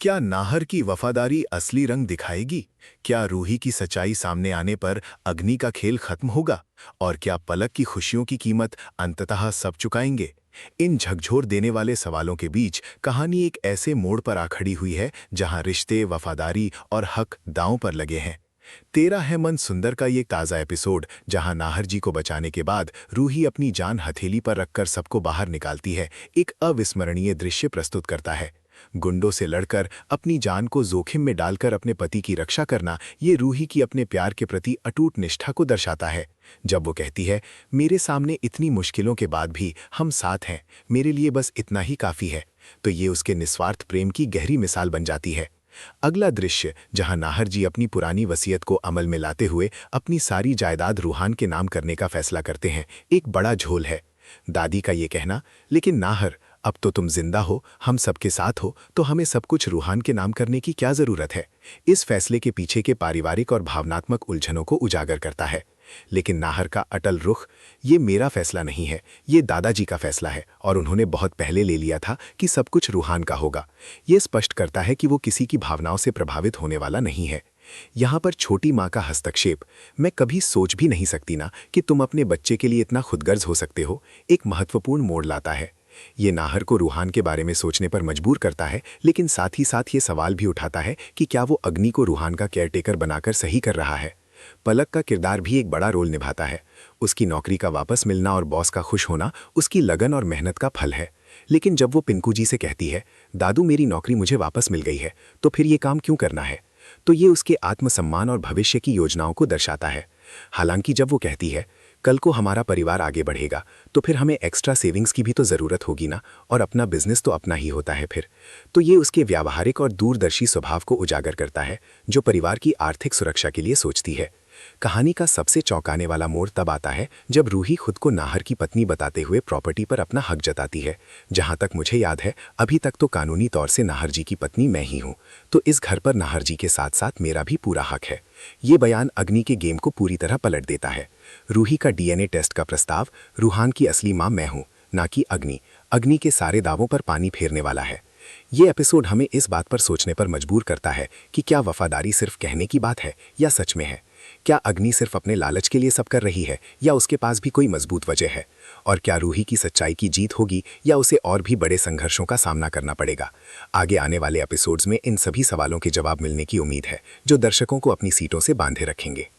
क्या नाहर की वफादारी असली रंग दिखाएगी? क्या रूही की सच्चाई सामने आने पर अग्नि का खेल खत्म होगा? और क्या पलक की खुशियों की कीमत अंततः सब चुकाएंगे? इन झकझोर देने वाले सवालों के बीच कहानी एक ऐसे मोड़ पर आ खड़ी हुई है जहां रिश्ते, वफादारी और हक दांव पर लगे हैं। तेरा है मन सुंदर का ये ताज़ा एपिसोड, जहां नाहर जी को बचाने के बाद रूही अपनी जान हथेली पर रखकर सबको बाहर निकालती है, एक अविस्मरणीय दृश्य प्रस्तुत करता है। गुंडों से लड़कर अपनी जान को जोखिम में डालकर अपने पति की रक्षा करना, ये रूही की अपने प्यार के प्रति अटूट निष्ठा को दर्शाता है। जब वो कहती है, मेरे सामने इतनी मुश्किलों के बाद भी हम साथ हैं, मेरे लिए बस इतना ही काफ़ी है, तो ये उसके निस्वार्थ प्रेम की गहरी मिसाल बन जाती है। अगला दृश्य, जहां नाहर जी अपनी पुरानी वसीयत को अमल में लाते हुए अपनी सारी जायदाद रूहान के नाम करने का फैसला करते हैं, एक बड़ा झोल है। दादी का ये कहना, लेकिन नाहर, अब तो तुम जिंदा हो, हम सबके साथ हो, तो हमें सब कुछ रूहान के नाम करने की क्या जरूरत है, इस फैसले के पीछे के पारिवारिक और भावनात्मक उलझनों को उजागर करता है। लेकिन नाहर का अटल रुख, ये मेरा फैसला नहीं है, ये दादाजी का फैसला है और उन्होंने बहुत पहले ले लिया था कि सब कुछ रूहान का होगा। ये स्पष्ट करता है कि वो किसी की भावनाओं से प्रभावित होने वाला नहीं है। यहाँ पर छोटी माँ का हस्तक्षेप, मैं कभी सोच भी नहीं सकती ना कि तुम अपने बच्चे के लिए इतना खुदगर्ज हो सकते हो, एक महत्वपूर्ण मोड़ लाता है। ये नाहर को रूहान के बारे में सोचने पर मजबूर करता है, लेकिन साथ ही साथ ये सवाल भी उठाता है कि क्या वो अग्नि को रूहान का केयरटेकर बनाकर सही कर रहा है। पलक का किरदार भी एक बड़ा रोल निभाता है। उसकी नौकरी का वापस मिलना और बॉस का खुश होना उसकी लगन और मेहनत का फल है। लेकिन जब वो पिंकू जी से कहती है, दादू मेरी नौकरी मुझे वापस मिल गई है, तो फिर ये काम क्यों करना है, तो ये उसके आत्मसम्मान और भविष्य की योजनाओं को दर्शाता है। हालांकि जब वो कहती है, कल को हमारा परिवार आगे बढ़ेगा, तो फिर हमें एक्स्ट्रा सेविंग्स की भी तो ज़रूरत होगी ना, और अपना बिजनेस तो अपना ही होता है फिर, तो ये उसके व्यावहारिक और दूरदर्शी स्वभाव को उजागर करता है, जो परिवार की आर्थिक सुरक्षा के लिए सोचती है। कहानी का सबसे चौंकाने वाला मोड़ तब आता है जब रूही खुद को नाहर की पत्नी बताते हुए प्रॉपर्टी पर अपना हक जताती है। जहां तक मुझे याद है, अभी तक तो कानूनी तौर से नाहर जी की पत्नी मैं ही हूं, तो इस घर पर नाहर जी के साथ साथ मेरा भी पूरा हक है। ये बयान अग्नि के गेम को पूरी तरह पलट देता है। रूही का डीएनए टेस्ट का प्रस्ताव, रूहान की असली मां मैं हूं, ना कि अग्नि, अग्नि के सारे दावों पर पानी फेरने वाला है। ये एपिसोड हमें इस बात पर सोचने पर मजबूर करता है कि क्या वफादारी सिर्फ कहने की बात है या सच में है। क्या अग्नि सिर्फ अपने लालच के लिए सब कर रही है या उसके पास भी कोई मजबूत वजह है? और क्या रूही की सच्चाई की जीत होगी या उसे और भी बड़े संघर्षों का सामना करना पड़ेगा? आगे आने वाले एपिसोड्स में इन सभी सवालों के जवाब मिलने की उम्मीद है, जो दर्शकों को अपनी सीटों से बांधे रखेंगे।